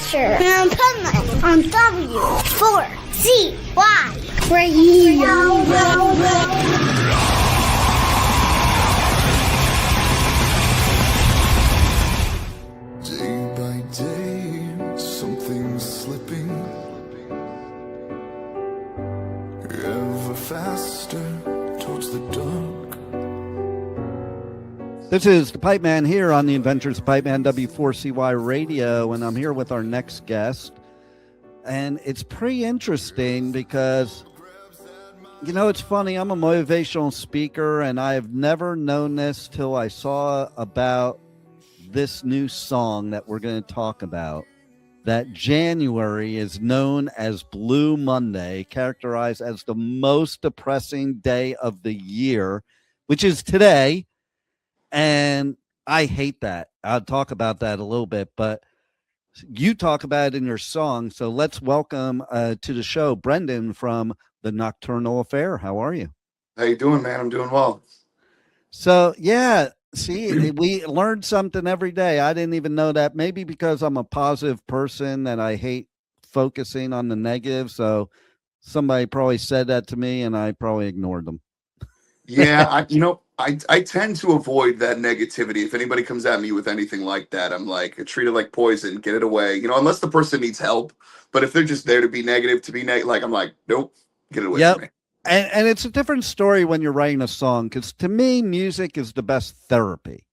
Asher and Pipeman on W4CY Radio. Day by day, something's slipping ever faster towards the dark. This is the Pipeman here on the Adventures of Pipeman W4CY Radio, and I'm here with our next guest. And it's pretty interesting because, you know, it's funny. I'm a motivational speaker, and I have never known this till I saw about this new song that we're going to talk about. That January is known as Blue Monday, characterized as the most depressing day of the year, which is today. And I hate that. I'll talk about that a little bit, but you talk about it in your song. So let's welcome to the show Brendan from the Nocturnal Affair. How are you? How you doing, man? I'm doing well. So, yeah, see, we learned something every day. I didn't even know that. Maybe because I'm a positive person and I hate focusing on the negative. So somebody probably said that to me and I probably ignored them. Yeah, I tend to avoid that negativity. If anybody comes at me with anything like that, I'm like, treat it like poison, get it away. You know, unless the person needs help. But if they're just there to be negative, like, I'm like, nope, get it away from me. And it's a different story when you're writing a song, because to me, music is the best therapy.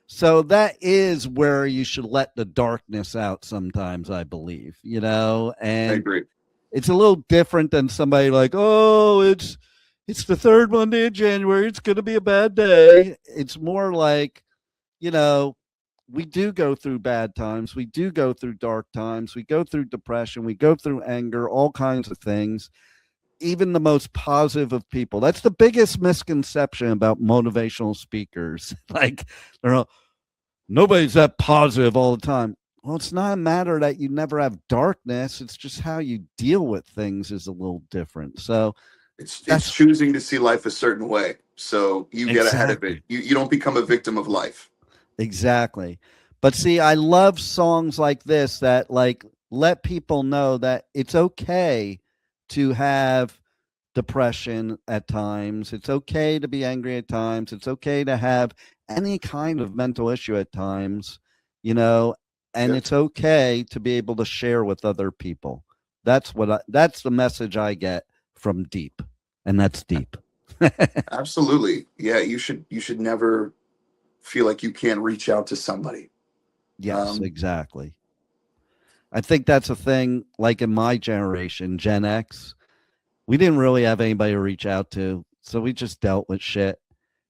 So that is where you should let the darkness out sometimes, I believe, you know, and I agree. It's a little different than somebody like, oh, it's the third Monday of January. It's going to be a bad day. It's more like, you know, we do go through bad times. We do go through dark times. We go through depression. We go through anger, all kinds of things. Even the most positive of people. That's the biggest misconception about motivational speakers. Like, nobody's that positive all the time. Well, it's not a matter that you never have darkness. It's just how you deal with things is a little different. So, it's choosing to see life a certain way. So you get ahead of it. You don't become a victim of life. Exactly. But see, I love songs like this that like let people know that it's okay to have depression at times. It's okay to be angry at times. It's okay to have any kind of mental issue at times, you know, and it's okay to be able to share with other people. That's the message I get from deep, and that's deep. Absolutely. Yeah, you should never feel like you can't reach out to somebody. Yes, exactly. I think that's a thing, like in my generation, Gen X, we didn't really have anybody to reach out to, so we just dealt with shit.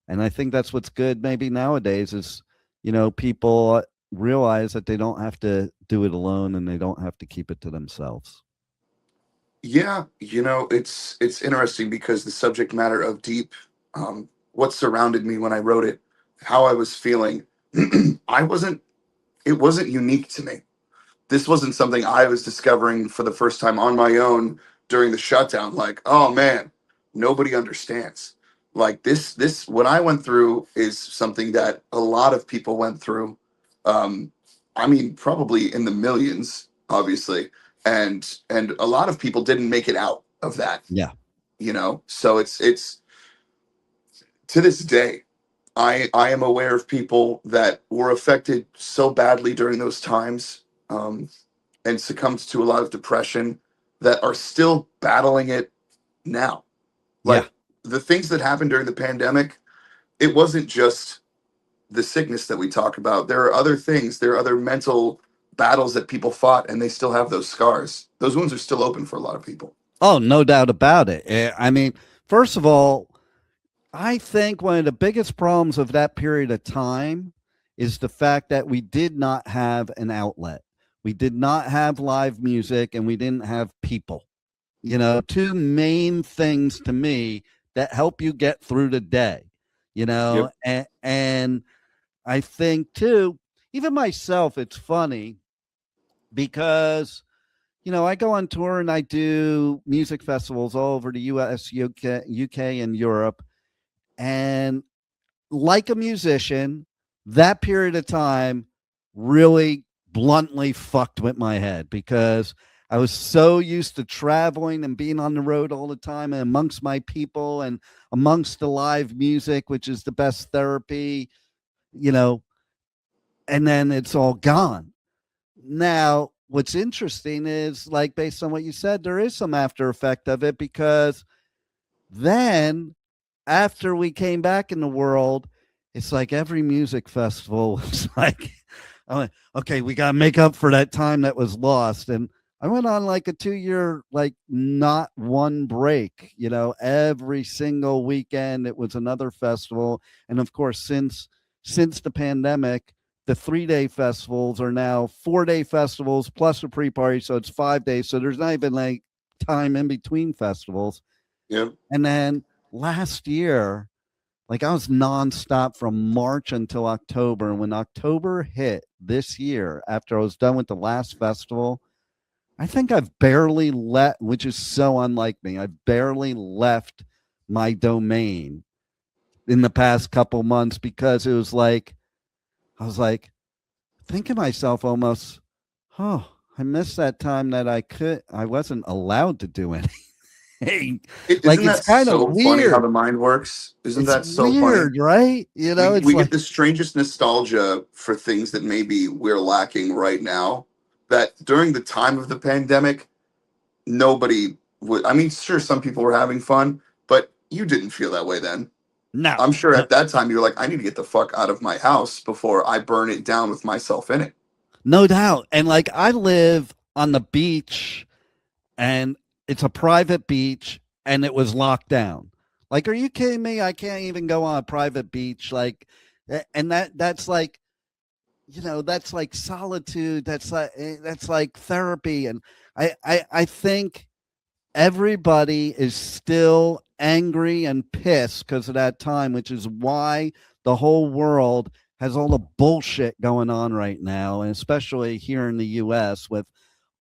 And I think that's what's good maybe nowadays is, you know, people realize that they don't have to do it alone and they don't have to keep it to themselves. Yeah, you know, it's interesting because the subject matter of deep, what surrounded me when I wrote it, how I was feeling, it wasn't unique to me. This wasn't something I was discovering for the first time on my own during the shutdown. Like, oh man, nobody understands. Like this, what I went through is something that a lot of people went through. I mean, probably in the millions, obviously. And a lot of people didn't make it out of that. Yeah. You know, so it's to this day, I am aware of people that were affected so badly during those times, and succumbed to a lot of depression that are still battling it now. Like the things that happened during the pandemic, it wasn't just the sickness that we talk about. There are other things, there are other mental battles that people fought, and they still have those scars. Those wounds are still open for a lot of people. Oh, no doubt about it. I mean, first of all, I think one of the biggest problems of that period of time is the fact that we did not have an outlet. We did not have live music and we didn't have people. You know, two main things to me that help you get through the day, you know, and I think too, even myself, it's funny because, you know, I go on tour and I do music festivals all over the US, UK and Europe. And like a musician, that period of time really bluntly fucked with my head because I was so used to traveling and being on the road all the time and amongst my people and amongst the live music, which is the best therapy, you know, and then it's all gone. Now, what's interesting is, like, based on what you said, there is some after effect of it because then after we came back in the world, it's like every music festival was like, I went, okay, we got to make up for that time that was lost. And I went on like a 2 year, like not one break, you know, every single weekend it was another festival. And of course, since the pandemic, the 3 day festivals are now 4 day festivals plus a pre-party. So it's 5 days. So there's not even like time in between festivals. Yeah. And then last year, like I was nonstop from March until October. And when October hit this year, after I was done with the last festival, I think I've barely let, which is so unlike me, I've barely left my domain in the past couple months because it was like, I was like thinking to myself almost, oh, I missed that time that I wasn't allowed to do anything. Like Isn't it's that kind of so funny how weird. the mind works? Isn't It's that so funny? weird, right? You know, we it's we get like, the strangest nostalgia for things that maybe we're lacking right now. That during the time of the pandemic, nobody would. I mean, sure, some people were having fun, but you didn't feel that way then. no, I'm sure no, at that time you were like, I need to get the fuck out of my house before I burn it down with myself in it. no doubt. And like I live on the beach and it's a private beach and it was locked down. Like, are you kidding me? I can't even go on a private beach. Like, and that's like, you know, that's like solitude. That's like therapy. And I think everybody is still angry and pissed because of that time, which is why the whole world has all the bullshit going on right now, and especially here in the US with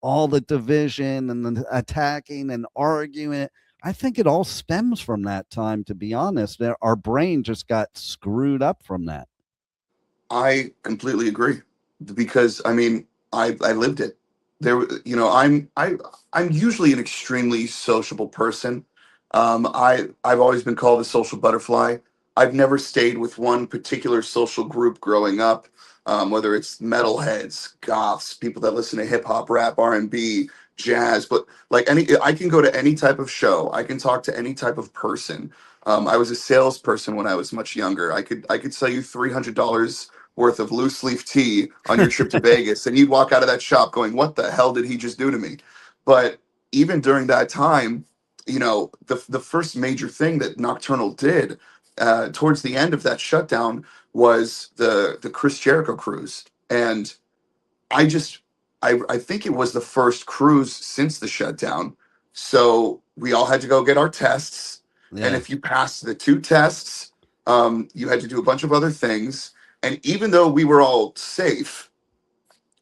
all the division and the attacking and arguing. I think it all stems from that time, to be honest. Our brain just got screwed up from that. I completely agree because I mean I lived it. You know, I'm usually an extremely sociable person. I've always been called a social butterfly. I've never stayed with one particular social group growing up, whether it's metalheads, goths, people that listen to hip hop, rap, R&B, jazz. But like I can go to any type of show. I can talk to any type of person. I was a salesperson when I was much younger. I could sell you $300 worth of loose leaf tea on your trip to Vegas, and you'd walk out of that shop going, "What the hell did he just do to me?" But even during that time, you know, the first major thing that Nocturnal did towards the end of that shutdown was the Chris Jericho cruise, and I just I think it was the first cruise since the shutdown. So we all had to go get our tests, and Yeah. if you passed the two tests, you had to do a bunch of other things. And even though we were all safe,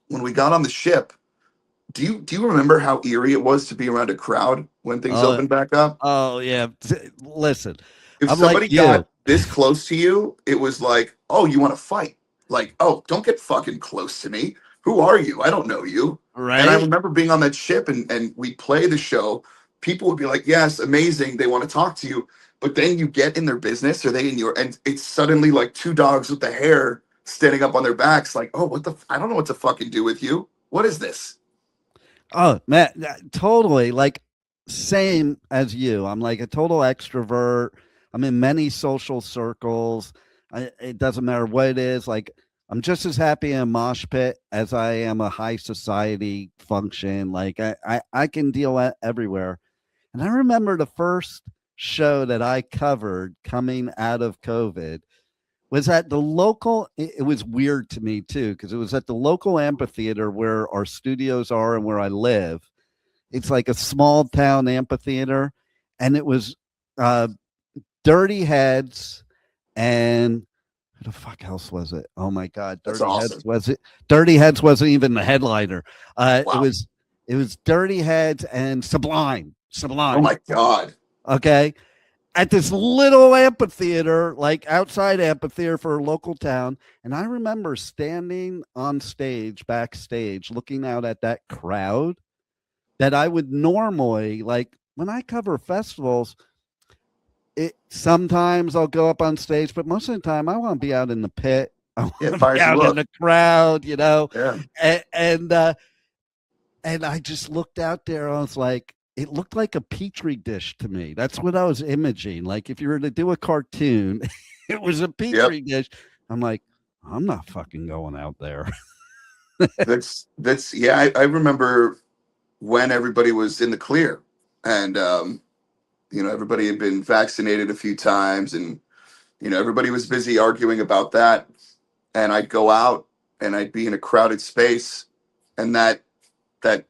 when we got on the ship, do you remember how eerie it was to be around a crowd when things Oh, opened back up? oh yeah. Listen, If I'm like somebody you, got this close to you, it was like, oh, you want to fight? Like, oh, don't get fucking close to me. Who are you? I don't know you. And I right? remember being on that ship and we play the show. People would be like, yes, amazing. They want to talk to you. But then you get in their business or they in your, and it's suddenly like two dogs with the hair standing up on their backs. Like, oh, I don't know what to fucking do with you. What is this? Oh man, totally. Like same as you. I'm like a total extrovert. I'm in many social circles. It doesn't matter what it is. Like I'm just as happy in a mosh pit as I am a high society function. Like I can deal everywhere. And I remember the first show that I covered coming out of COVID was at the local. It was weird to me too because it was at the local amphitheater where our studios are and where I live. It's like a small town amphitheater, and it was uh, Dirty Heads and who the fuck else was it? Oh my god, That's Dirty Heads awesome. was it? Dirty Heads wasn't even the headliner. It Wow. was Dirty Heads and Sublime. Oh Sublime. my God. Okay, at this little amphitheater, like outside amphitheater for a local town. And I remember standing on stage, backstage, looking out at that crowd that I would normally, like when I cover festivals, sometimes I'll go up on stage, but most of the time I want to be out in the pit. I want Yeah, to it be fires you out in up. the crowd, you know. Yeah. And and I just looked out there. I was like, it looked like a petri dish to me. That's what I was imaging. Like if you were to do a cartoon, it was a Yep. petri dish. I'm like, I'm not fucking going out there. That's yeah. I remember when everybody was in the clear, and everybody had been vaccinated a few times, and everybody was busy arguing about that. And I'd go out and I'd be in a crowded space, and that that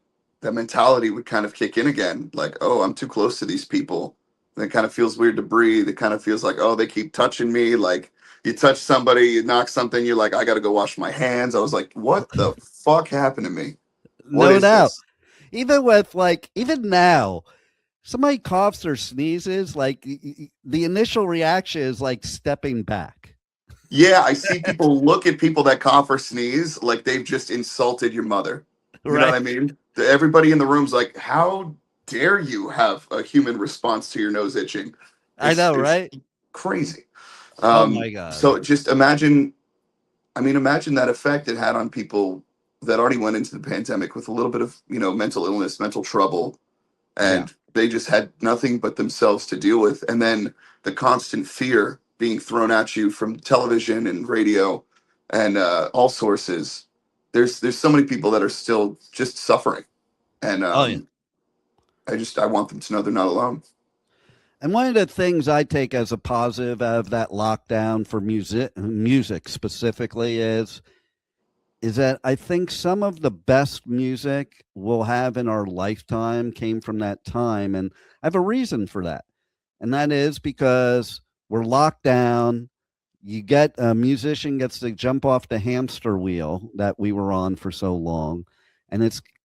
mentality would kind of kick in again, like, oh, I'm too close to these people. And it kind of feels weird to breathe. It kind of feels like, oh, they keep touching me. Like you touch somebody, you knock something, you're like, I gotta go wash my hands. I was like, what the fuck happened to me? What No is doubt. this? Even with like, even now, somebody coughs or sneezes, like the initial reaction is like stepping back. Yeah, I see people look at people that cough or sneeze like they've just insulted your mother. You know what Right. I mean? Everybody in the room's like, how dare you have a human response to your nose itching? I know, It's right? crazy. Oh my God. So just imagine, I mean, imagine that effect it had on people that already went into the pandemic with a little bit of, mental illness, mental trouble, Yeah. and they just had nothing but themselves to deal with. And then the constant fear being thrown at you from television and radio and all sources. There's so many people that are still just suffering, and Oh yeah. I want them to know they're not alone. And one of the things I take as a positive out of that lockdown for music specifically is that I think some of the best music we'll have in our lifetime came from that time. And I have a reason for that. And that is because we're locked down. You get a musician gets to jump off the hamster wheel that we were on for so long. And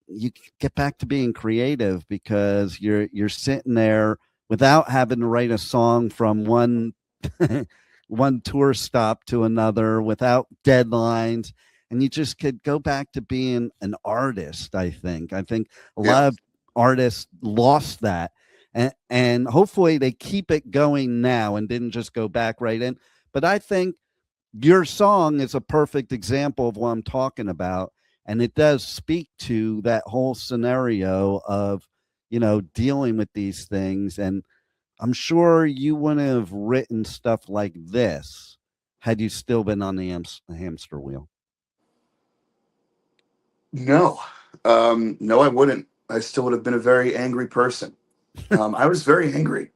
you get back to being creative because you're sitting there without having to write a song from one one tour stop to another without deadlines, and you just could go back to being an artist. I think a Yeah, lot of artists lost that, and hopefully they keep it going now and didn't just go back right in. But I think your song is a perfect example of what I'm talking about, and it does speak to that whole scenario of dealing with these things. And I'm sure you wouldn't have written stuff like this had you still been on the hamster wheel. no, no, I wouldn't. I still would have been a very angry person. I was very angry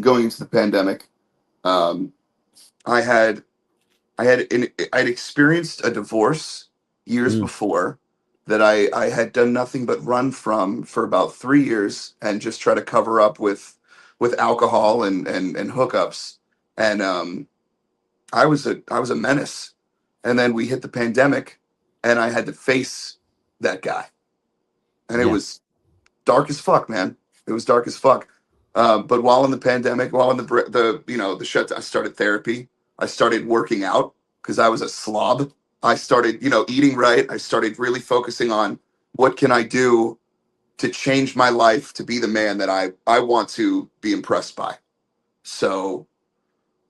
going into the pandemic. Um, I had I'd experienced a divorce years Mm, before that I had done nothing but run from for about 3 years and just try to cover up with alcohol and hookups. And I was a menace. And then we hit the pandemic, and I had to face that guy, and it yeah, was dark as fuck, man. It was dark as fuck. But while in the pandemic, while in the shut, I started therapy. I started working out because I was a slob. I started eating right. I started really focusing on what can I do to change my life to be the man that I want to be impressed by. So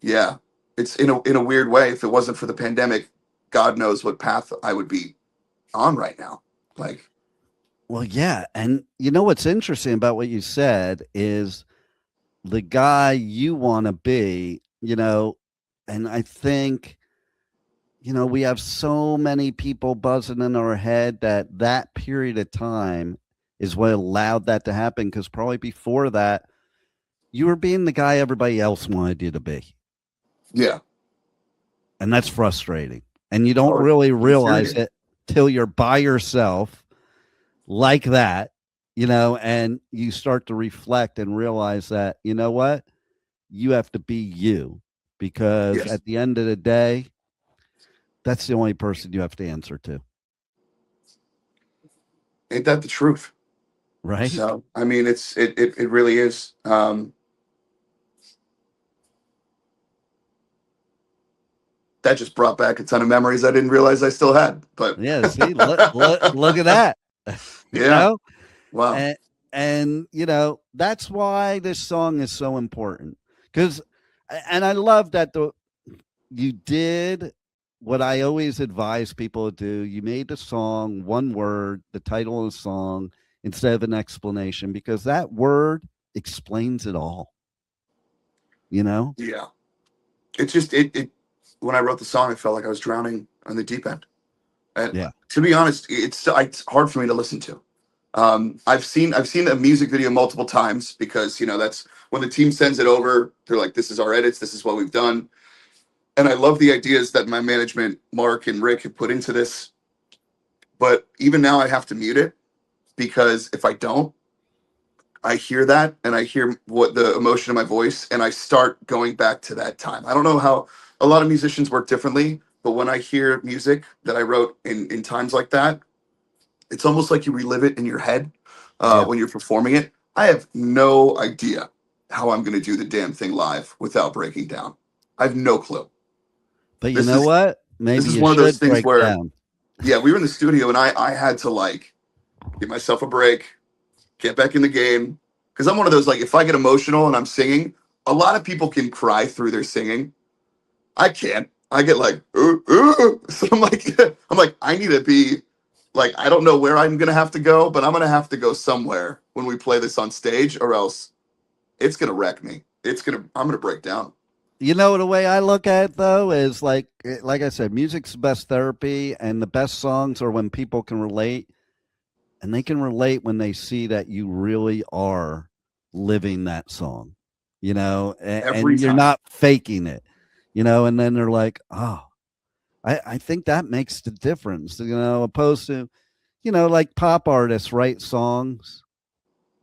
yeah, it's in a weird way. If it wasn't for the pandemic, God knows what path I would be on right now. Like well, yeah. And you know what's interesting about what you said is the guy you want to be, and I think we have so many people buzzing in our head that period of time is what allowed that to happen, because probably before that you were being the guy everybody else wanted you to be. yeah, And that's frustrating. And you don't oh, really it's realize infuriating. it till you're by yourself like that, and you start to reflect and realize that, you know what? You have to be you, because Yes, at the end of the day, that's the only person you have to answer to, ain't that the truth? right? So I mean, it really is. that just brought back a ton of memories I didn't realize I still had. But Yeah, see, look at that. You yeah, know? wow. And that's why this song is so important. Because and I love that you did what I always advise people to do. You made the song one word, the title of the song, instead of an explanation, because that word explains it all. Yeah. It's just it when I wrote the song, I felt like I was drowning on the deep end. And Yeah. to be honest, it's hard for me to listen to. I've seen a music video multiple times because that's when the team sends it over. They're like, "This is our edits. This is what we've done," and I love the ideas that my management, Mark and Rick, have put into this. But even now, I have to mute it because if I don't, I hear that and I hear what the emotion of my voice, and I start going back to that time. I don't know how a lot of musicians work differently, but when I hear music that I wrote in times like that, it's almost like you relive it in your head Yeah. when you're performing it. I have no idea how I'm going to do the damn thing live without breaking down. I have no clue. But you This know is what? this Maybe is you one of those should things break where, down. yeah, we were in the studio and I had to like give myself a break, get back in the game, because I'm one of those, like, if I get emotional and I'm singing, a lot of people can cry through their singing. I can't. I get like, so I'm like, I need to be like, I don't know where I'm gonna have to go, but I'm gonna have to go somewhere when we play this on stage, or else it's gonna wreck me. I'm gonna break down. The way I look at it though is like I said, music's the best therapy, and the best songs are when people can relate, and they can relate when they see that you really are living that song, Every and you're time. not faking it, and then they're like, oh, I think that makes the difference, opposed to, like pop artists write songs,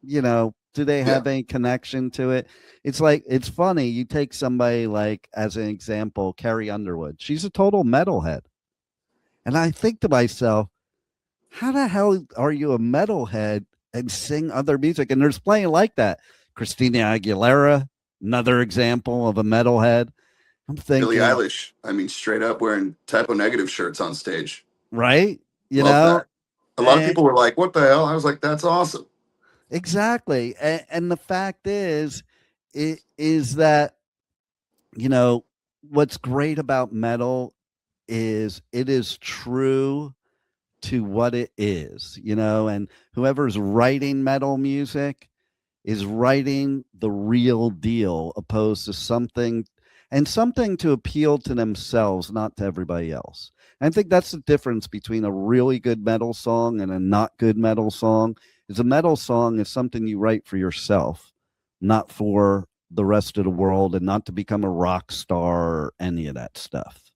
do they Yeah. have any connection to it? It's like, it's funny. You take somebody like, as an example, Carrie Underwood. She's a total metalhead. And I think to myself, how the hell are you a metalhead and sing other music? And there's plenty like that. Christina Aguilera, another example of a metalhead. I'm Billie thinking, Eilish. I mean, straight up wearing typo negative shirts on stage. right? You Love know, that. A lot of and people were like, "What the hell?" I was like, "That's awesome." exactly. And the fact is that, you know, what's great about metal is it is true to what it is, and whoever's writing metal music is writing the real deal opposed to something to appeal to themselves, not to everybody else. And I think that's the difference between a really good metal song and a not good metal song. Is a metal song is something you write for yourself, not for the rest of the world, and not to become a rock star or any of that stuff.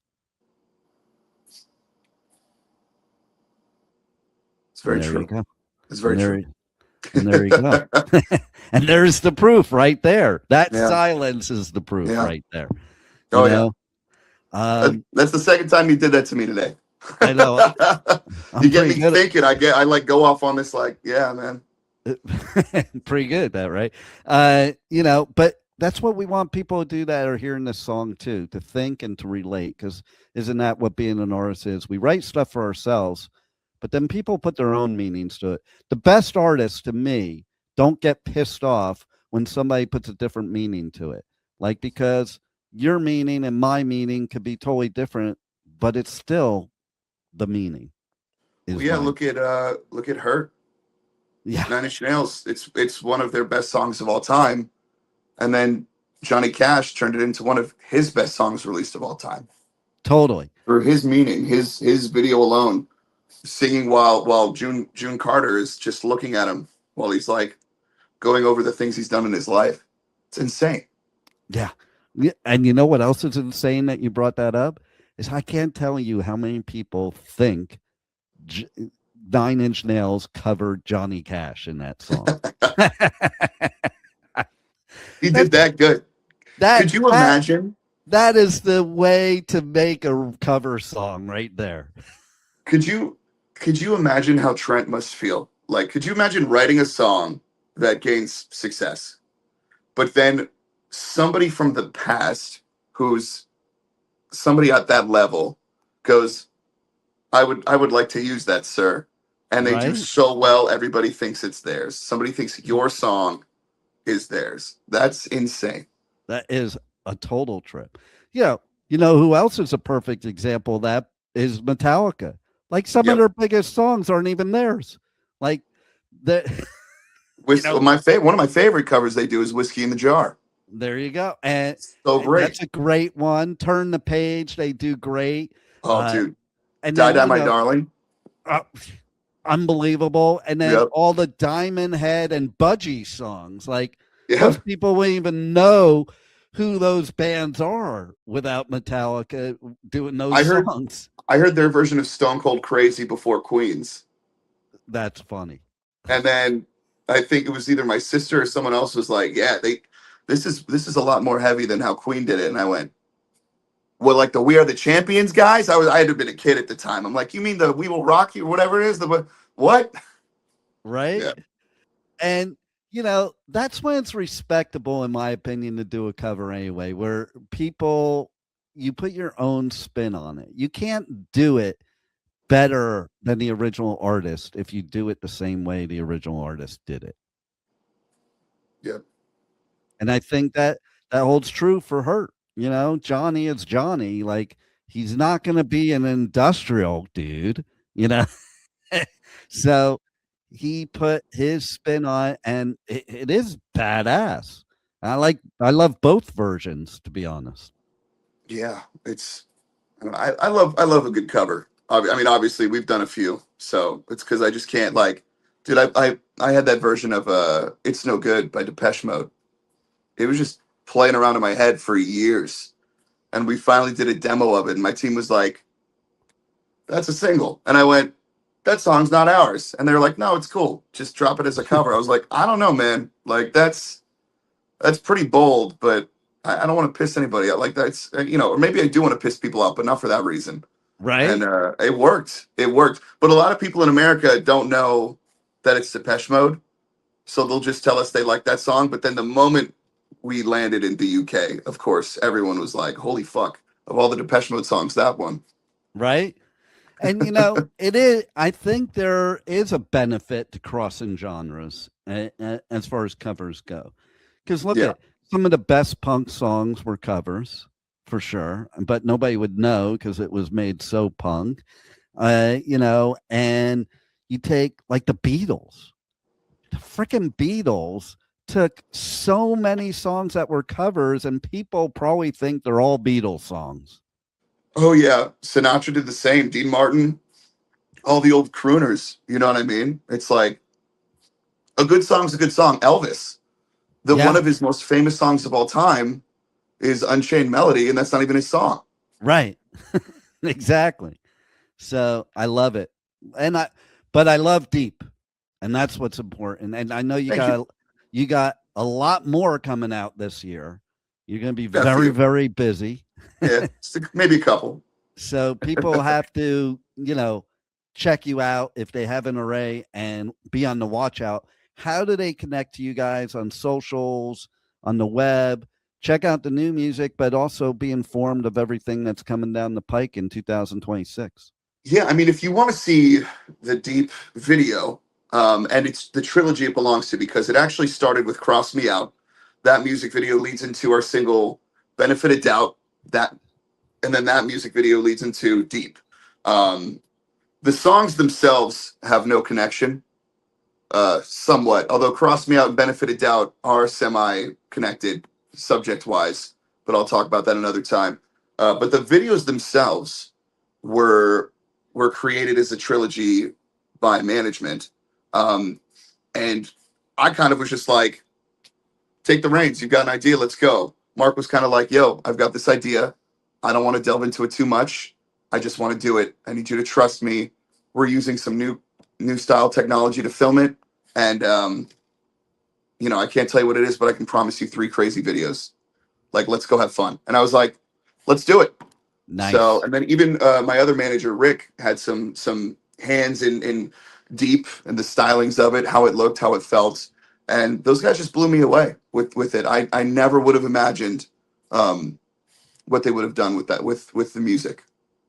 It's And very there you true. go. It's And very there true. and there you go. And there's the proof right there. That Yeah. silence is the proof Yeah. right there. You Oh yeah. know, That's the second time you did that to me today. I know You I'm get pretty me good thinking. I like go off on this, like, yeah, man. pretty good at that, right? But that's what we want people to do that are hearing this song too, to think and to relate. Because isn't that what being an artist is? We write stuff for ourselves, but then people put their own meanings to it. The best artists, to me, don't get pissed off when somebody puts a different meaning to it. Like, because your meaning and my meaning could be totally different, but it's still the meaning Well, is yeah. mine. Look at Hurt. Yeah, Nine Inch Nails. It's one of their best songs of all time, and then Johnny Cash turned it into one of his best songs released of all time totally. for his meaning, his video alone, singing while June Carter is just looking at him while he's like going over the things he's done in his life. It's insane. Yeah. Yeah. And you know what else is insane that you brought that up? Is I can't tell you how many people think J- Nine Inch Nails covered Johnny Cash in that song. He did That's that good. that Could you that imagine? that is the way to make a cover song right there. Could you could you imagine how Trent must feel? Like, could you imagine writing a song that gains success, but then somebody from the past who's somebody at that level goes, I would like to use that, sir. And they do Right? so well, everybody thinks it's theirs. Somebody thinks your song is theirs. That's insane. That is a total trip. Yeah. You know who else is a perfect example of that is Metallica. Like some of Yep. their biggest songs aren't even theirs. Like that, you With know, one of my favorite covers they do is Whiskey in the Jar. there you go. So And great. that's a great one. Turn the Page, they do great. Oh, Uh, dude. and Die then, Die My Darling. uh, unbelievable. And then Yep. all the Diamond Head and Budgie songs. Like Yep. most people wouldn't even know who those bands are without Metallica doing those I heard songs. I heard their version of Stone Cold Crazy before Queen's. That's funny. And then I think it was either my sister or someone else was like, "Yeah, this is a lot more heavy than how Queen did it." And I went, "Well, like the We Are the Champions guys?" I had been a kid at the time. I'm like, "You mean the We Will Rock You or whatever it is?" The what? Right. Yeah. And that's when it's respectable, in my opinion, to do a cover anyway, where you put your own spin on it. You can't do it better than the original artist if you do it the same way the original artist did it. Yeah. And I think that holds true for Hurt. Johnny is Johnny. Like he's not going to be an industrial dude, you know. So he put his spin on it, and it is badass. I love both versions, to be honest. Yeah. I love a good cover. I mean, obviously we've done a few, so it's because I just can't like, dude. I had that version of "It's No Good" by Depeche Mode. It was just playing around in my head for years, and we finally did a demo of it. And my team was like, "That's a single," and I went, "That song's not ours." And they were like, "No, it's cool. Just drop it as a cover." I was like, "I don't know, man. Like that's pretty bold, but I don't want to piss anybody out. Like that's or maybe I do want to piss people out, but not for that reason." Right? And it worked. It worked. But a lot of people in America don't know that it's Depeche Mode, so they'll just tell us they like that song. But then the moment we landed in the UK, of course, everyone was like, "Holy fuck!" Of all the Depeche Mode songs, that one. Right? And I think there is a benefit to crossing genres as far as covers go. Because look Yeah. at some of the best punk songs were covers for sure, but nobody would know because it was made so punk. And you take like the Beatles. The freaking Beatles took so many songs that were covers, and people probably think they're all Beatles songs. Oh yeah, Sinatra did the same. Dean Martin, all the old crooners. You know what I mean? It's like a good song's a good song. Elvis, one Yeah, of his most famous songs of all time is Unchained Melody, and that's not even his song. right. Exactly. So I love it. But I love deep. And that's what's important. And I know Thank you. you got a lot more coming out this year. You're going to be Got a very, few. very busy. Yeah, maybe a couple. So people have to, check you out if they haven't already and be on the watch out. How do they connect to you guys on socials, on the web? Check out the new music, but also be informed of everything that's coming down the pike in 2026. Yeah, I mean, if you want to see the Deep video, and it's the trilogy it belongs to because it actually started with "Cross Me Out." That music video leads into our single "Benefit of Doubt." And then that music video leads into Deep. The songs themselves have no connection, somewhat. Although "Cross Me Out" and "Benefit of Doubt" are semi-connected subject-wise, but I'll talk about that another time. But the videos themselves were created as a trilogy by management, and I kind of was just like, "Take the reins. You've got an idea. Let's go." Mark was kind of like, "Yo, I've got this idea. I don't want to delve into it too much. I just want to do it. I need you to trust me. We're using some new style technology to film it, and I can't tell you what it is, but I can promise you 3 crazy videos. Like, let's go have fun." And I was like, "Let's do it." Nice. So, and then even my other manager, Rick, had some hands in Deep and the stylings of it, how it looked, how it felt, and those guys just blew me away with it. I never would have imagined what they would have done with that, with the music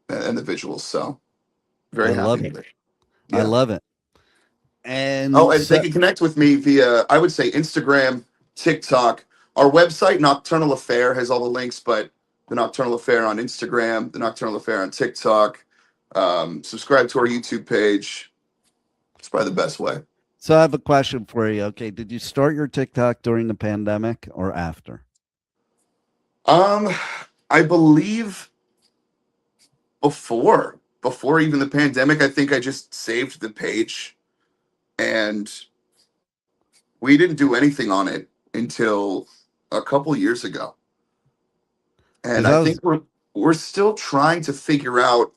and the visuals. So I very love happy it. with it. I Yeah. love it. Oh, And and they so, can connect with me via, I would say, Instagram, TikTok. Our website, Nocturnal Affair, has all the links, but the Nocturnal Affair on Instagram, the Nocturnal Affair on TikTok. Subscribe to our YouTube page. It's probably the best way. so I have a question for you. Okay, did you start your TikTok during the pandemic or after? Um, I believe before even the pandemic, I think I just saved the page and we didn't do anything on it until a couple years ago. And Because I I was think we're still trying to figure out,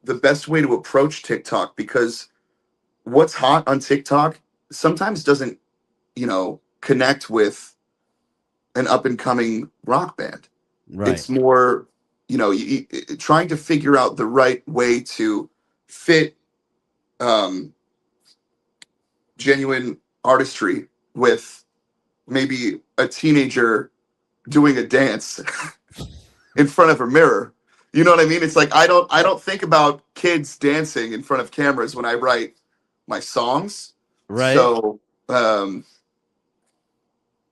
the best way to approach TikTok because what's hot on TikTok sometimes doesn't, connect with an up and coming rock band. right, It's more, trying to figure out the right way to fit um, genuine artistry with maybe a teenager doing a dance in front of a mirror. You know what I mean? It's like I don't think about kids dancing in front of cameras when I write my songs. right. So um,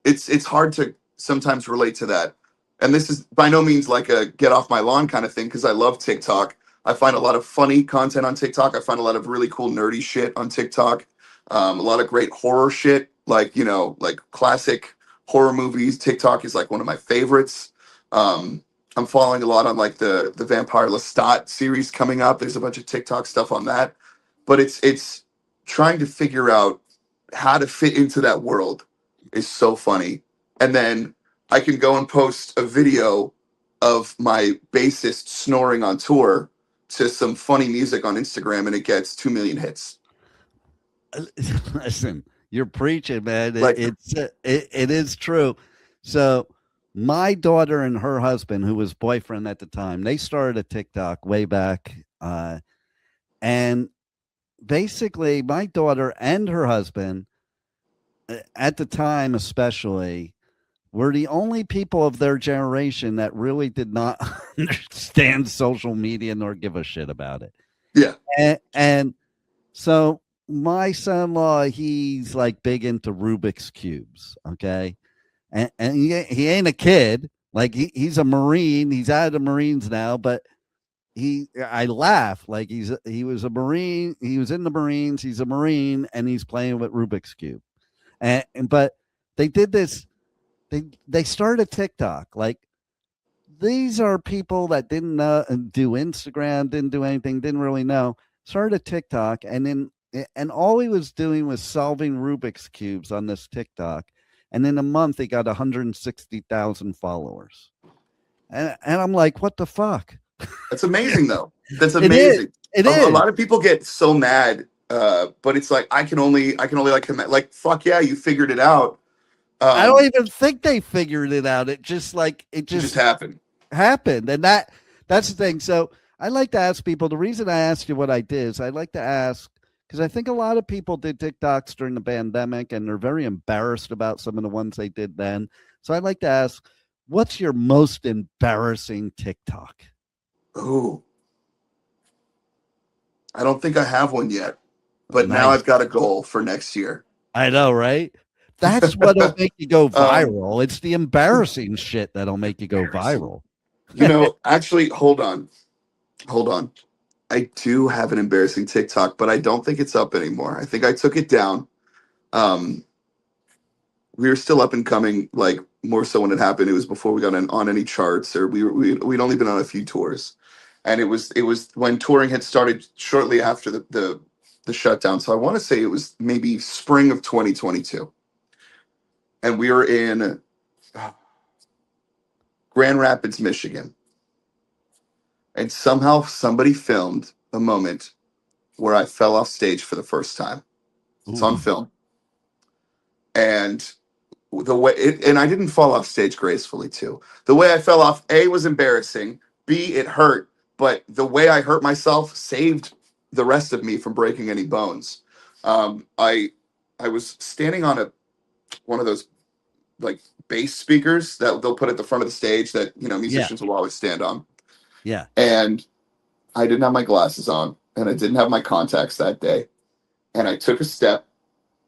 it's hard to sometimes relate to that. And this is by no means like a get off my lawn kind of thing because I love TikTok. I find a lot of funny content on TikTok. I find a lot of really cool nerdy shit on TikTok. A lot of great horror shit, like like classic horror movies. TikTok is like one of my favorites. Um, I'm following a lot on like the Vampire Lestat series coming up. There's a bunch of TikTok stuff on that, but it's trying to figure out how to fit into that world is so funny. And then I can go and post a video of my bassist snoring on tour to some funny music on Instagram and it gets 2 million hits. Listen, you're preaching, man. Like, It is true. So my daughter and her husband, who was boyfriend at the time, they started a TikTok way back, and basically my daughter and her husband at the time especially were the only people of their generation that really did not understand social media nor give a shit about it. yeah. And so my son-in-law, he's like big into Rubik's cubes, okay? And he ain't a kid. Like he's a Marine. He's out of the Marines now, but I laugh like he was a Marine. He was in the Marines. He's a Marine, and he's playing with Rubik's cube. But they did this. They started TikTok. Like these are people that didn't do Instagram, didn't do anything, didn't really know. Started TikTok, and all he was doing was solving Rubik's cubes on this TikTok. And in a month, he got 160,000 followers. And I'm like, what the fuck? That's amazing though. That's It is. amazing. It A is. lot of people get so mad, but it's like I can only like fuck yeah, you figured it out. I don't Um, even think they figured it out. It it just just happened. happened, and that's the thing. So I like to ask people. The reason I asked you what I did is I like to ask because I think a lot of people did TikToks during the pandemic, and they're very embarrassed about some of the ones they did then. So I'd like to ask, what's your most embarrassing TikTok? Ooh, I don't think I have one yet, but now Nice. I've got a goal for next year. I know, right? That's what'll make you go Um, viral. It's the embarrassing shit that'll make you go viral. actually, hold on. I do have an embarrassing TikTok, but I don't think it's up anymore. I think I took it down. Um, we were still up and coming, like more so when it happened. It was before we got on any charts, or we'd only been on a few tours, and it was when touring had started shortly after the shutdown. So I want to say it was maybe spring of 2022, and we were in Grand Rapids, Michigan, and somehow somebody filmed a moment where I fell off stage for the first time. It's on Ooh. film, and and I didn't fall off stage gracefully too. The way I fell off, A, was embarrassing. B, it hurt, but the way I hurt myself saved the rest of me from breaking any bones. I was standing on one of those like bass speakers that they'll put at the front of the stage that, you know, Yeah. musicians will always stand on. Yeah. And I didn't have my glasses on and I didn't have my contacts that day. And I took a step.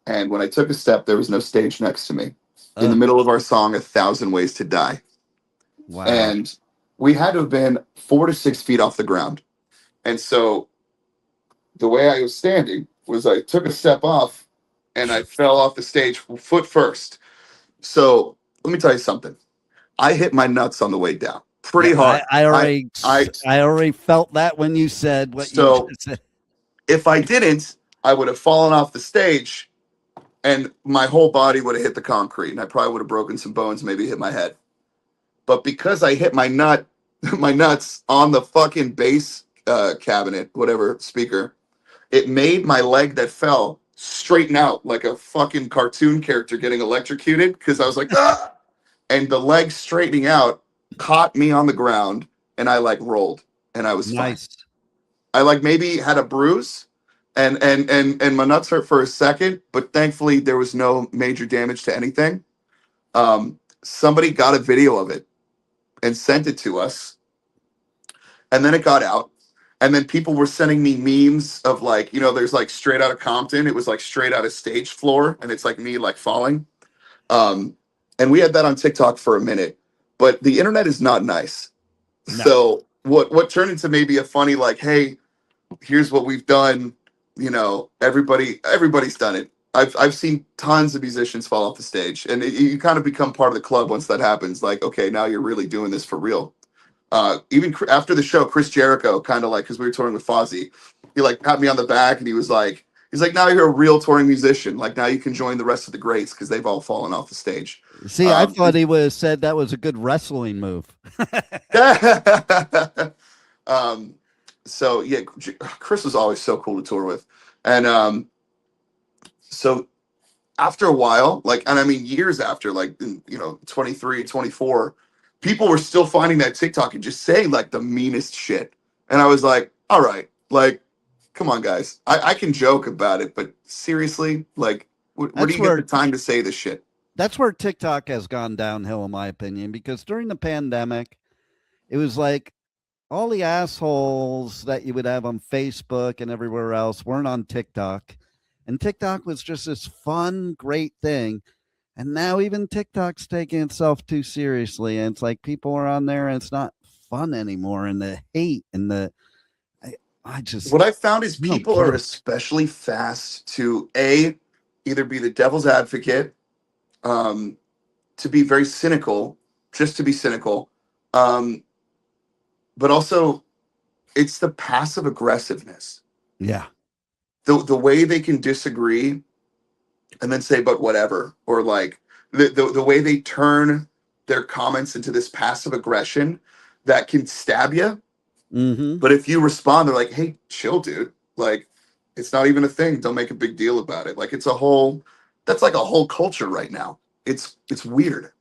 And when I took a step, there was no stage next to me in the Ugh. middle of our song, 1,000 Ways to Die. Wow. And we had to have been 4 to 6 feet off the ground. And so the way I was standing was I took a step off and I fell off the stage foot first. So let me tell you something. I hit my nuts on the way down pretty Yeah, hard. I I already felt that when you said what you so just said. if I didn't, I would have fallen off the stage and my whole body would have hit the concrete and I probably would have broken some bones, maybe hit my head. But because I hit my my nuts on the fucking bass cabinet, whatever speaker, it made my leg that fell straighten out like a fucking cartoon character getting electrocuted because I was like, ah! And the leg straightening out caught me on the ground and I like rolled and I was fine. Nice. I like maybe had a bruise and my nuts hurt for a second, but thankfully there was no major damage to anything. Somebody got a video of it and sent it to us. And then it got out. And then people were sending me memes of like, you know, there's like Straight Outta Compton. It was like straight out of stage floor. And it's like me like falling. And we had that on TikTok for a minute. But the internet is not nice. No. So what turned into maybe a funny like, hey, here's what we've done. You know, everybody's done it. I've seen tons of musicians fall off the stage, and you kind of become part of the club once that happens. Like, okay, now you're really doing this for real. Even after the show, Chris Jericho, kind of like, because we were touring with Fozzy, he like pat me on the back and he's like, now you're a real touring musician. Like now you can join the rest of the greats because they've all fallen off the stage. See, I thought he would have said that was a good wrestling move. So yeah, Chris was always so cool to tour with. And so after a while, like, and I mean, years after, like, you know, 23, 24, people were still finding that TikTok and just saying like the meanest shit. And I was like, all right, like, come on, guys. I can joke about it, but seriously, like, where do you get the time to say this shit? That's where TikTok has gone downhill, in my opinion, because during the pandemic, it was like all the assholes that you would have on Facebook and everywhere else weren't on TikTok. And TikTok was just this fun, great thing. And now even TikTok's taking itself too seriously. And it's like people are on there and it's not fun anymore. And the hate and I just. What I found is people are especially fast to either be the devil's advocate, to be very cynical, just to be cynical. But also it's the passive aggressiveness. Yeah. The way they can disagree and then say, but whatever, or like the way they turn their comments into this passive aggression that can stab you. Mm-hmm. But if you respond, they're like, hey, chill, dude. Like, it's not even a thing. Don't make a big deal about it. Like, that's like a whole culture right now. It's weird.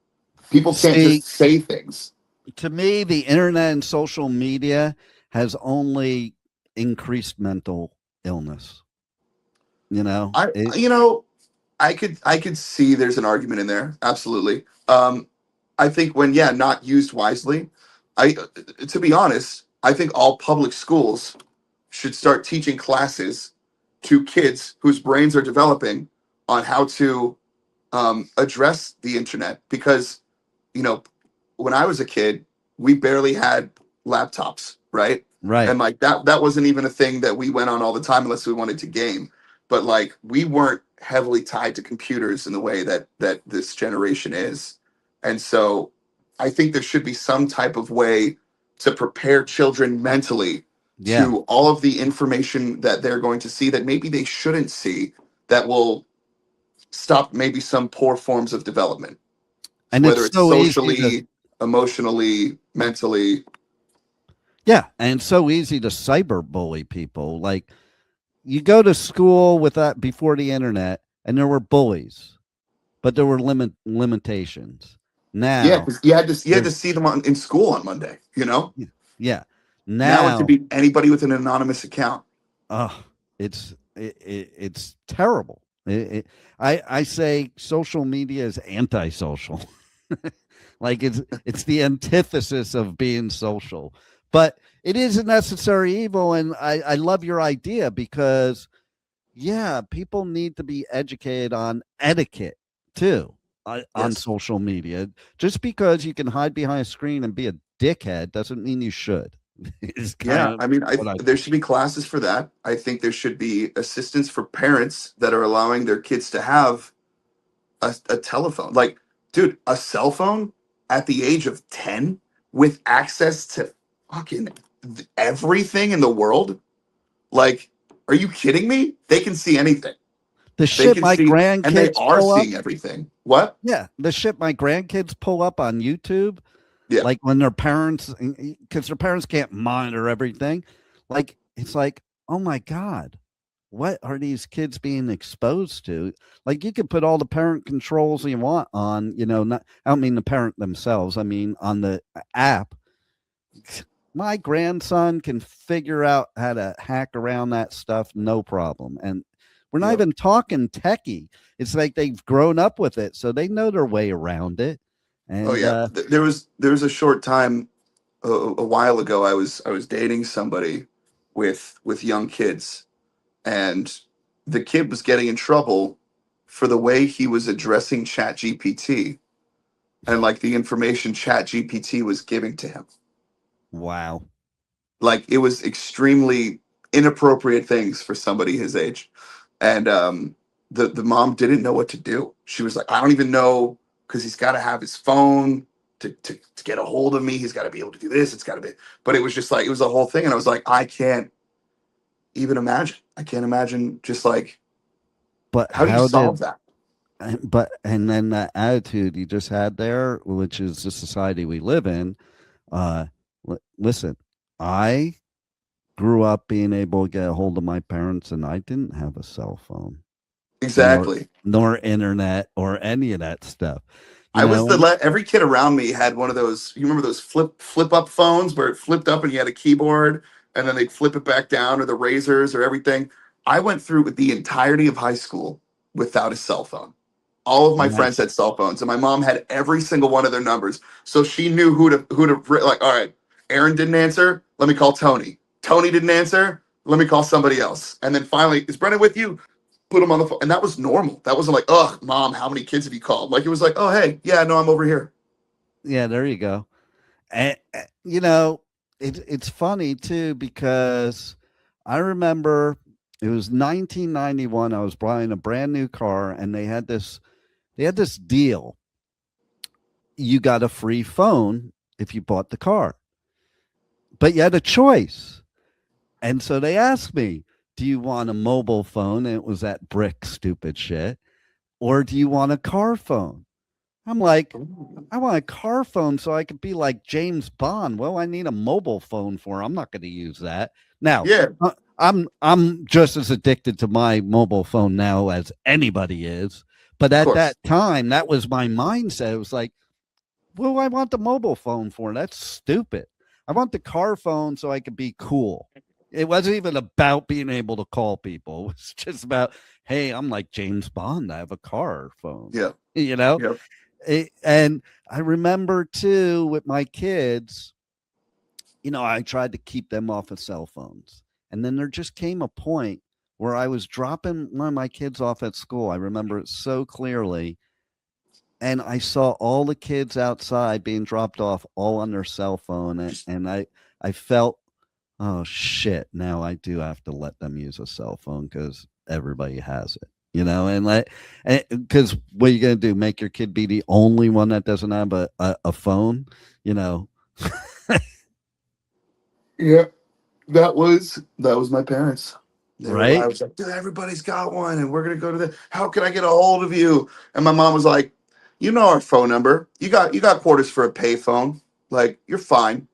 People can't just say things. To me, the internet and social media has only increased mental illness. You know, I could see there's an argument in there. Absolutely. I think when, not used wisely, to be honest, I think all public schools should start teaching classes to kids whose brains are developing on how to address the internet. Because, you know, when I was a kid, we barely had laptops, right? Right. And like that wasn't even a thing that we went on all the time unless we wanted to game. But like we weren't heavily tied to computers in the way that this generation is. And so I think there should be some type of way to prepare children mentally to all of the information that they're going to see that maybe they shouldn't see, that will stop maybe some poor forms of development. And whether it's so socially, emotionally, mentally. Yeah. And it's so easy to cyberbully people. Like, you go to school with that before the internet, and there were bullies, but there were limitations. Now, because you had to see them in school on Monday. You know. Yeah. Now it could be anybody with an anonymous account. It's terrible. I say social media is antisocial. Like it's the antithesis of being social, but it is a necessary evil. And I love your idea because yeah, people need to be educated on etiquette too on Yes. social media. Just because you can hide behind a screen and be a dickhead doesn't mean you should. Is kind Yeah, of I mean, what I there think. should be classes for that. I think there should be assistance for parents that are allowing their kids to have a telephone. Like, dude, a cell phone at the age of 10 with access to fucking everything in the world. Like, are you kidding me? They can see anything. The They shit can my see, and they grandkids are pull up. seeing everything. What? Yeah, the shit my grandkids pull up on YouTube, Yeah. like when their parents, because their parents can't monitor everything. Like it's like, oh my god, what are these kids being exposed to? Like you could put all the parent controls you want on, not I don't mean the parent themselves, I mean on the app. My grandson can figure out how to hack around that stuff no problem. And we're not Yep. even talking techie. It's like they've grown up with it, so they know their way around it. Oh And yeah. There was a short time a while ago. I was dating somebody with young kids, and the kid was getting in trouble for the way he was addressing Chat GPT and like the information Chat GPT was giving to him. wow. Like it was extremely inappropriate things for somebody his age. And the mom didn't know what to do. She was like, I don't even know, because he's got to have his phone to get a hold of me. He's got to be able to do this. It's got to be. But it was just like, it was a whole thing. And I was like, I can't even imagine. I can't imagine just like, But how do you how solve did that? and then that attitude you just had there, which is the society we live in, listen, I grew up being able to get a hold of my parents and I didn't have a cell phone nor Exactly. nor internet or any of that stuff. You I was know, the and every kid around me had one of those. You remember those flip up phones where it flipped up and you had a keyboard, and then they'd flip it back down, or the razors, or everything. I went through with the entirety of high school without a cell phone. All of my my friends had cell phones, and my mom had every single one of their numbers, so she knew who to like. All right, Aaron didn't answer. Let me call Tony. Tony didn't answer. Let me call somebody else. And then finally, is Brennan with you? Put him on the phone, and that was normal. That wasn't like, "Ugh, mom, how many kids have you called?" Like it was like, "Oh, hey, yeah, no, I'm over here." yeah, there you go. And it's funny too because I remember it was 1991. I was buying a brand new car, and they had this deal. You got a free phone if you bought the car, but you had a choice. And so they asked me, "Do you want a mobile phone?" And it was that brick stupid shit, or do you want a car phone? I'm like, I want a car phone so I could be like James Bond. Well, I need a mobile phone for. I'm not going to use that. Now, Yeah, I'm just as addicted to my mobile phone now as anybody is. But of at that course. time, that was my mindset. It was like, what do I want the mobile phone for? That's stupid. I want the car phone so I could be cool. It wasn't even about being able to call people. It was just about, hey, I'm like James Bond. I have a car phone. Yeah, You know, yeah. and I remember too with my kids, I tried to keep them off of cell phones. And then there just came a point where I was dropping one of my kids off at school. I remember it so clearly. And I saw all the kids outside being dropped off all on their cell phone. And I felt, oh shit, now I do have to let them use a cell phone because everybody has it. And like, because what are you gonna do? Make your kid be the only one that doesn't have a phone? You know, Yeah, that was my parents. I right? was like, dude, everybody's got one, and we're gonna go to the. How can I get a hold of you? And my mom was like, you know our phone number. You got quarters for a payphone. Like you're fine.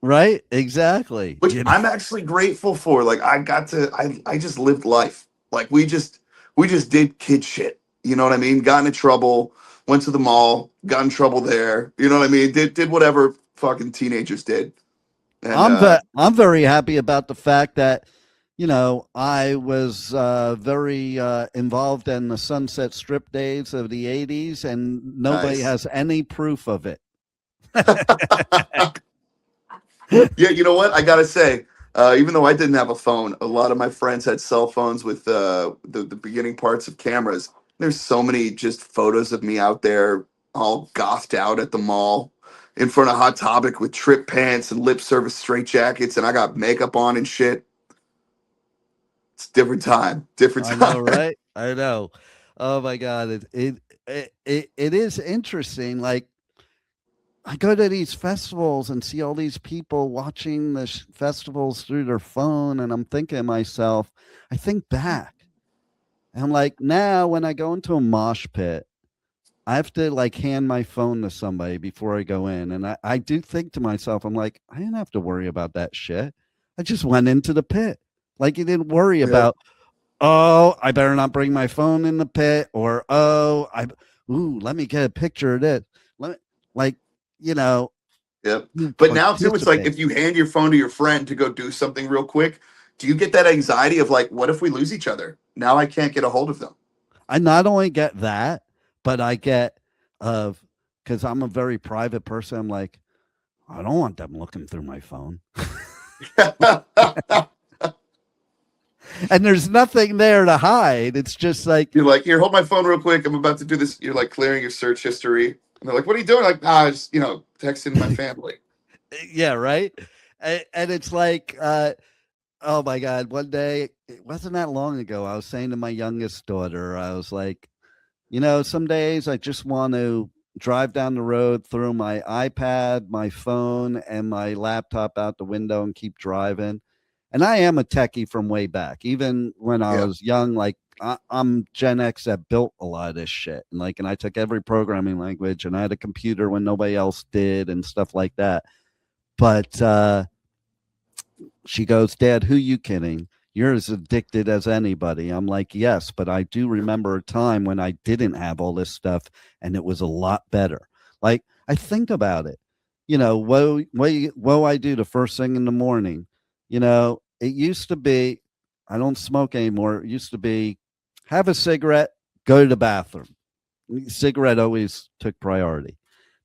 Right? Exactly. Which I'm actually grateful for. Like I got to. I just lived life. Like we just did kid shit. You know what I mean? Got into trouble. Went to the mall. Got in trouble there. You know what I mean? Did whatever fucking teenagers did. And I'm very happy about the fact that, I was very involved in the Sunset Strip days of the 80s, and nobody Nice. has any proof of it. Yeah, you know what? I gotta say, even though I didn't have a phone, a lot of my friends had cell phones with the beginning parts of cameras. There's so many just photos of me out there, all gothed out at the mall, in front of Hot Topic with trip pants and lip service straight jackets, and I got makeup on and shit. It's a different time, different I know, time. right? I know. Oh my God. It is interesting. Like, I go to these festivals and see all these people watching the festivals through their phone, and I'm thinking to myself, I think back, and I'm like, now when I go into a mosh pit, I have to like hand my phone to somebody before I go in. And I do think to myself, I'm like, I didn't have to worry about that shit. I just went into the pit. Like, you didn't worry Yep, about, oh, I better not bring my phone in the pit, or let me get a picture of this. Let me, like, you know, yep. you But now too, it's like participate. if you hand your phone to your friend to go do something real quick, do you get that anxiety of like, what if we lose each other? Now I can't get a hold of them. I not only get that, but I get of, because I'm a very private person. I'm like, I don't want them looking through my phone. And there's nothing there to hide. It's just like, You're like, here, hold my phone real quick. I'm about to do this. You're like clearing your search history. And they're like, what are you doing? Like, I was, texting my family. yeah, right. And it's like, oh my God, one day, it wasn't that long ago, I was saying to my youngest daughter, I was like, some days I just want to drive down the road, throw my iPad, my phone, and my laptop out the window and keep driving. And I am a techie from way back. Even when I Yeah. was young, like I'm Gen X that built a lot of this shit. And I took every programming language, and I had a computer when nobody else did and stuff like that. But she goes, Dad, who you kidding? You're as addicted as anybody. I'm like, yes, but I do remember a time when I didn't have all this stuff and it was a lot better. Like, I think about it. What I do the first thing in the morning. It used to be, I don't smoke anymore. It used to be have a cigarette, go to the bathroom. Cigarette always took priority.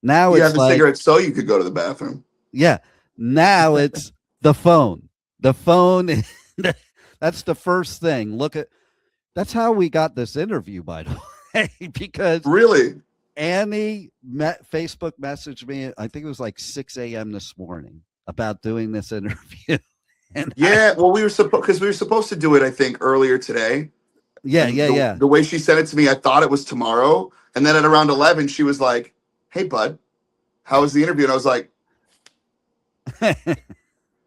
Now You have it's the like, cigarette so you could go to the bathroom. yeah, now it's the phone. The phone, that's the first thing. That's how we got this interview, by the way, because Really? Annie Facebook messaged me, I think it was like 6 a.m. this morning, about doing this interview. And Yeah. Well, we were supposed to do it, I think, earlier today. yeah, And yeah, the, yeah. the way she sent it to me, I thought it was tomorrow. And then at around 11, she was like, hey, bud, how was the interview? And I was like,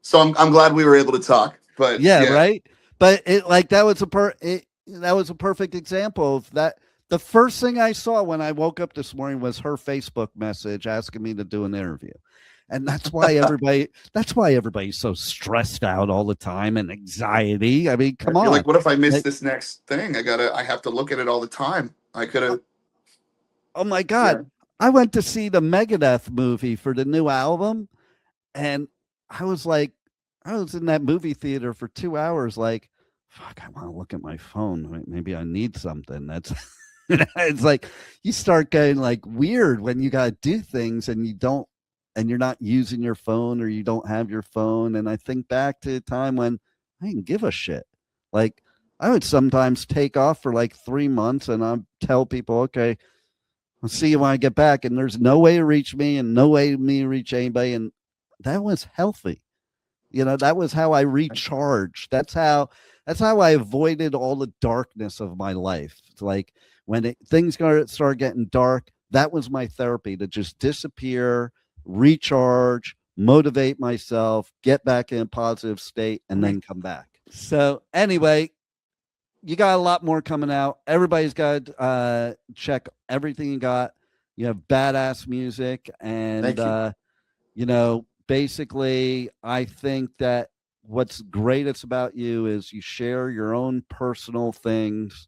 so I'm glad we were able to talk. But Yeah, yeah, right. But that was a perfect example of that. The first thing I saw when I woke up this morning was her Facebook message asking me to do an interview. And that's why everybody's so stressed out all the time and anxiety. I mean, come you're on. like, what if I miss Like, this next thing? I have to look at it all the time. I could oh, have, oh my yeah. God. I went to see the Megadeth movie for the new album, and I was like, I was in that movie theater for 2 hours, like, fuck, I want to look at my phone. Maybe I need something. That's it's like you start getting like weird when you gotta do things and you don't, and you're not using your phone, or you don't have your phone. And I think back to a time when I didn't give a shit. Like, I would sometimes take off for like 3 months, and I'd tell people, okay, I'll see you when I get back. And there's no way to reach me and no way to me to reach anybody. And that was healthy. That was how I recharged. That's how I avoided all the darkness of my life. It's like when things start getting dark, that was my therapy, to just disappear, recharge, motivate myself, get back in a positive state, and then come back. So anyway, you got a lot more coming out. Everybody's got to check everything you got. You have badass music, and Thank you. basically, I think that what's greatest about you is you share your own personal things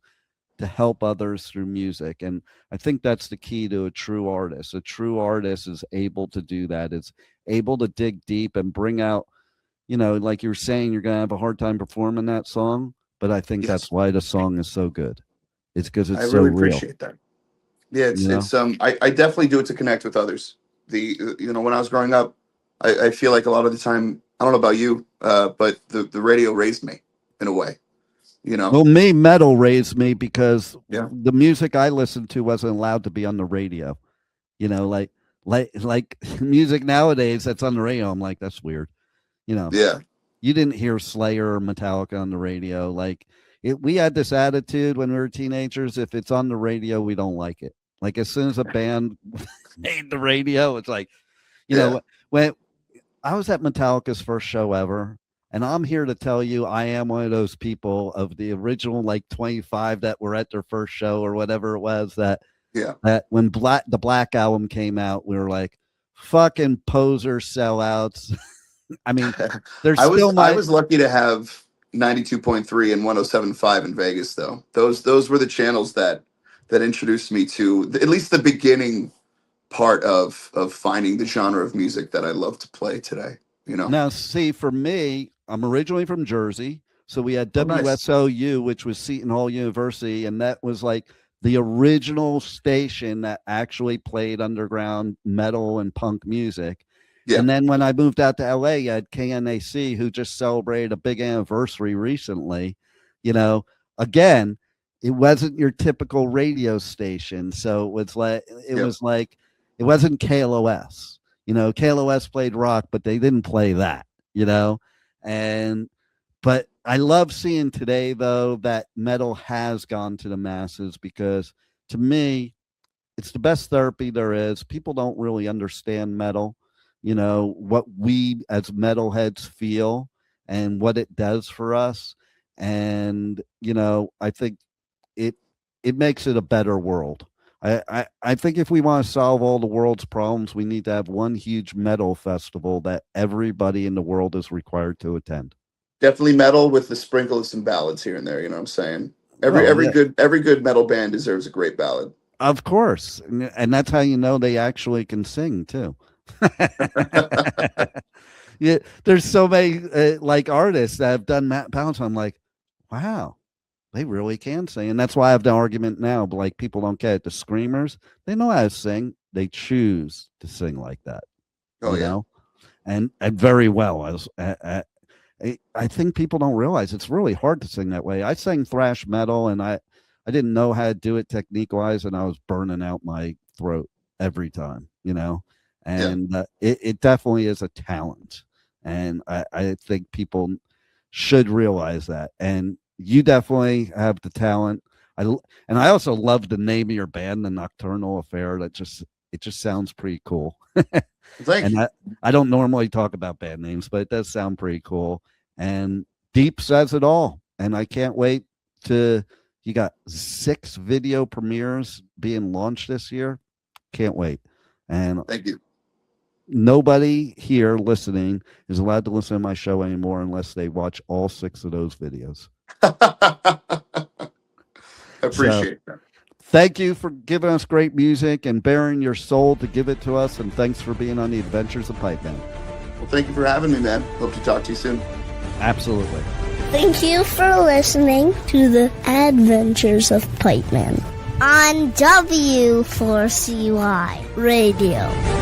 to help others through music. And I think that's the key to a true artist. A true artist is able to do that. It's able to dig deep and bring out, like you were saying, you're going to have a hard time performing that song. But I think Yes, that's why the song is so good. It's because I it's so really real, appreciate that. Yeah, you know? I definitely do it to connect with others. When I was growing up, I feel like a lot of the time, I don't know about you, but the radio raised me in a way, you know? Well, metal raised me because Yeah. the music I listened to wasn't allowed to be on the radio. Like music nowadays that's on the radio. I'm like, that's weird. Yeah. You didn't hear Slayer or Metallica on the radio. Like we had this attitude when we were teenagers. If it's on the radio, we don't like it. Like as soon as a band made the radio, it's like, Yeah. when I was at Metallica's first show ever, and I'm here to tell you, I am one of those people of the original like 25 that were at their first show or whatever it was that Yeah. when the Black Album came out, we were like, fucking poser sellouts. I mean, there's I was lucky to have 92.3 and 107.5 in Vegas though. Those were the channels that introduced me to at least the beginning part of finding the genre of music that I love to play today, Now, see, for me, I'm originally from Jersey. So we had Oh, nice. WSOU, which was Seton Hall University, and that was like the original station that actually played underground metal and punk music. Yeah. And then when I moved out to LA, you had KNAC, who just celebrated a big anniversary recently. Again, it wasn't your typical radio station. So it was like, it wasn't KLOS. KLOS played rock, but they didn't play that, but I love seeing today, though, that metal has gone to the masses because to me, it's the best therapy there is. People don't really understand metal, what we as metalheads feel and what it does for us. And, I think it makes it a better world. I think if we want to solve all the world's problems, we need to have one huge metal festival that everybody in the world is required to attend. Definitely metal with the sprinkle of some ballads here and there. You know what I'm saying? Every good metal band deserves a great ballad. Of course, and that's how you know they actually can sing too. Yeah, there's so many like artists that have done ballads. I'm like, wow, they really can sing, and that's why I have the argument now. But like, people don't get it. The screamers, they know how to sing. They choose to sing like that. Oh, yeah. And very well. I think people don't realize it's really hard to sing that way. I sang thrash metal, and I didn't know how to do it technique wise, and I was burning out my throat every time, and it definitely is a talent. And I think people should realize that. And you definitely have the talent. I also love the name of your band, the Nocturnal Affair. It just sounds pretty cool. Thank you. I don't normally talk about band names, but it does sound pretty cool. And Deep says it all. And I can't wait you got 6 video premieres being launched this year. Can't wait. And thank you. Nobody here listening is allowed to listen to my show anymore unless they watch all 6 of those videos. Appreciate that. Thank you for giving us great music and bearing your soul to give it to us. And thanks for being on the Adventures of Pipeman. Well, thank you for having me, man. Hope to talk to you soon. Absolutely. Thank you for listening to the Adventures of Pipeman on W4CY Radio.